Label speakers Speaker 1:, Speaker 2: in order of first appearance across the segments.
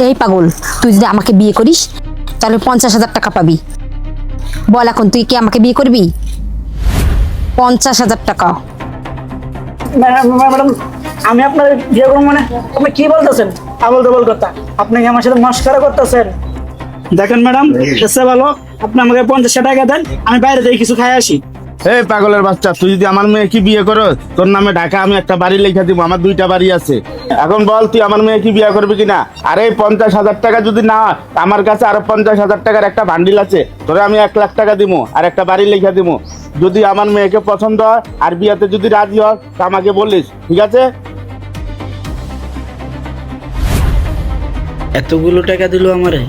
Speaker 1: এই পাগল, তুই যদি আমাকে বিয়ে করিস তাহলে 50,000 টাকা পাবি। বল এখন তুই কি আমাকে বিয়ে করবি? 50,000 টাকা।
Speaker 2: ম্যাডাম, আমি আপনার বিয়ে করবো মানে আপনি কি বলতেছেন? আবল তাবল কথা। আপনি কি আমার সাথে মস্করা করতেছেন? দেখেন ম্যাডাম, এসে ভালো আপনি আমাকে 50 টাকা দেন, আমি বাইরে থেকে কিছু খাই আসি।
Speaker 3: এই পাগলের বাচ্চা, তুই যদি আমার মেয়ে কি বিয়ে করো, তোর নামে ঢাকা আমি একটা বাড়ি লিখে দিব। আমার 2টা বাড়ি আছে। এখন বল তুই আমার মেয়ে কি বিয়ে করবি কিনা? আর এই 50,000 টাকা যদি না হয়, আমার কাছে আরো 50,000 টাকার একটা বান্ডিল আছে, তোরে আমি 1 লাখ টাকা দিব আর একটা বাড়ি লিখে দিব। যদি আমার মেয়েকে পছন্দ হয় আর বিয়েতে যদি রাজি হয় তা আমাকে বলিস, ঠিক আছে?
Speaker 4: এতগুলো টাকা দিল আমারে,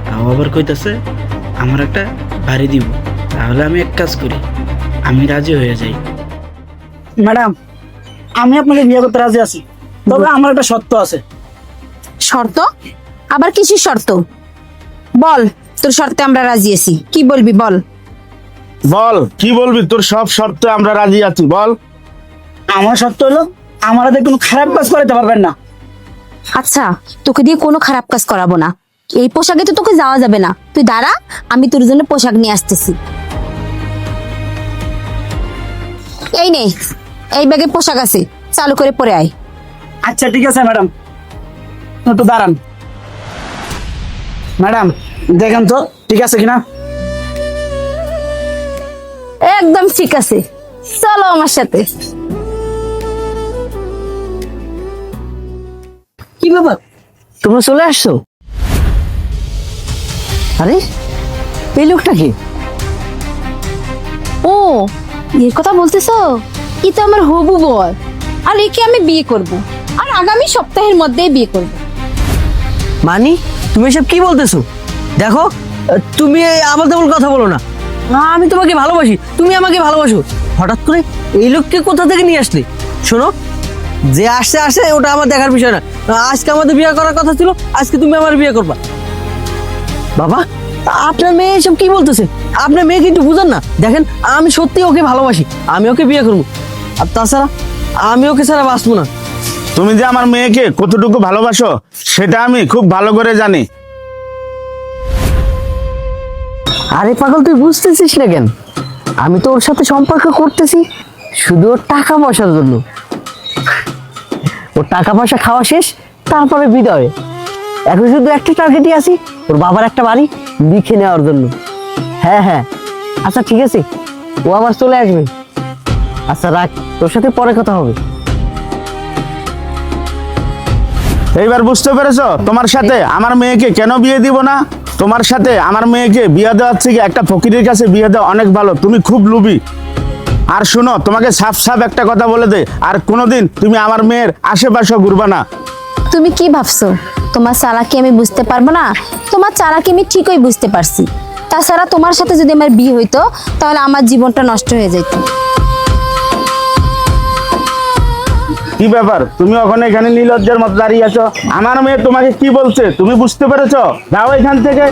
Speaker 4: তাও আবার কইতাছে আমার একটা বাড়ি দিব। তাহলে আমি এক কাজ করি, আমি রাজি হয়ে যাই।
Speaker 2: ম্যাডাম, আমি আপনাকে বিয়ে করতে রাজি আছি, তবে আমার একটা শর্ত আছে।
Speaker 1: শর্ত? আবার কিসের শর্ত? বল, তোর শর্তে আমরা রাজি আছি, কি বলবি বল।
Speaker 3: বল কি বলবি? তোর সব শর্তে আমরা রাজি আছি, বল।
Speaker 2: আমার শর্ত হলো আমার হাতে কোনো খারাপ কাজ করাতে পারবেন না।
Speaker 1: আচ্ছা, তোকে দিয়ে কোনো খারাপ কাজ করাবো না। এই পোশাকে তো তোকে যাওয়া যাবে না, তুই দাঁড়া, আমি তোর জন্য পোশাক নিয়ে আসতেছি। এই নে, এই ব্যাগে পোশাক আছে, চালু করে পরে আয়।
Speaker 2: আচ্ছা ঠিক আছে ম্যাডাম, একটু দাঁড়ান। ম্যাডাম দেখেন তো ঠিক আছে কিনা।
Speaker 1: একদম ঠিক আছে, চলো আমার সাথে।
Speaker 5: কি ব্যাপার, তোমরা চলে আসছো? আরে এই লোকটা কি?
Speaker 1: ও, এর কথা বলতেছো? ই তো আমার হবু বর, আর একে আমি বিয়ে করব, আর আগামী সপ্তাহের মধ্যেই বিয়ে করব।
Speaker 5: মানি, তুমি এসব কি বলতেছো? দেখো, তুমি আবল তাবল কথা বলো না। আমি তোমাকে ভালোবাসি, তুমি আমাকে ভালোবাসো। হঠাৎ করে এই লোককে কোথা থেকে নিয়ে আসলে? শোনো, যে আসছে আসে, ওটা আমার দেখার বিষয় না। আজকে আমাদের বিয়ে করার কথা ছিল, আজকে তুমি আমার বিয়ে করবা। বাবা, আপনার মেয়ে এসব কি বলতেছে? আপনার মেয়ে কিন্তু বুঝেন না। দেখেন, আমি সত্যি ওকে ভালোবাসি, আমি ওকে বিয়ে করবো। আর তাছাড়া আমি ওকে ছাড়া বাঁচবো না।
Speaker 3: তুমি যে আমার মেয়েকে কতটুকু ভালোবাসো সেটা আমি খুব ভালো করে জানি।
Speaker 5: আরে পাগল, তুই বুঝতেছিস না কেন? আমি তো ওর সাথে সম্পর্ক করতেছি শুধু ওর টাকা পয়সার জন্য। ওর টাকা পয়সা খাওয়া শেষ, তারপরে বিদায়। এখন শুধু একটা টার্গেটই আছি, ওর বাবার একটা বাড়ি লিখে নেওয়ার জন্য। হ্যাঁ হ্যাঁ, আচ্ছা ঠিক আছে, ও আবার চলে আসবে। আচ্ছা রাখ, তোর সাথে পরে কথা হবে।
Speaker 3: এইবার বুঝতে পেরেছো তোমার সাথে আমার মেয়েকে কেন বিয়ে দিব না? তোমার সাথে আমার মেয়েকে বিয়ে দেওয়ার থেকে একটা ফকিরের কাছে বিয়ে দেওয়া অনেক ভালো। তুমি খুব লোভী। আর শোনো, তোমাকে সাফ সাফ একটা কথা বলে দে, আর কোনোদিন তুমি আমার মেয়ের আশেপাশে ঘুরবা না।
Speaker 1: তুমি কি ভাবছো তোমার চালাকি আমি বুঝতে পারবো না? তোমার চালাকি আমি ঠিকই বুঝতে পারছি। তাছাড়া তোমার সাথে যদি আমার বিয়ে হইতো তাহলে আমার জীবনটা নষ্ট হয়ে যেত।
Speaker 3: কি ব্যাপার, তুমি ওখানে এখানে নির্লজ্জের মতো দাঁড়িয়ে আছো? আমার মেয়ে তোমাকে কি বলছে তুমি বুঝতে পেরেছো? যাও এখান থেকে।